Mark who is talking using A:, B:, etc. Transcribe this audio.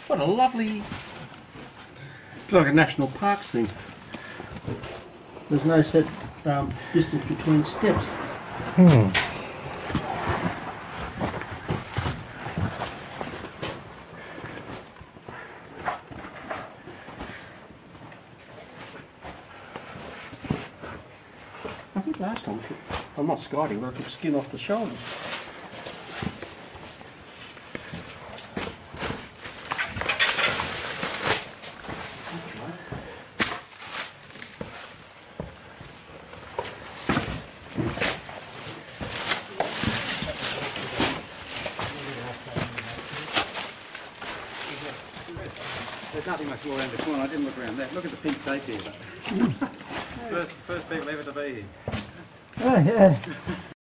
A: What a lovely... It's like a national parks thing. There's no set distance between steps. I think last time I'm not skydiving, but I took skin off the shoulders.
B: There's nothing much more around the corner. I didn't look around that. Look at the pink safety of it. First people ever to be here.
C: Oh, yeah.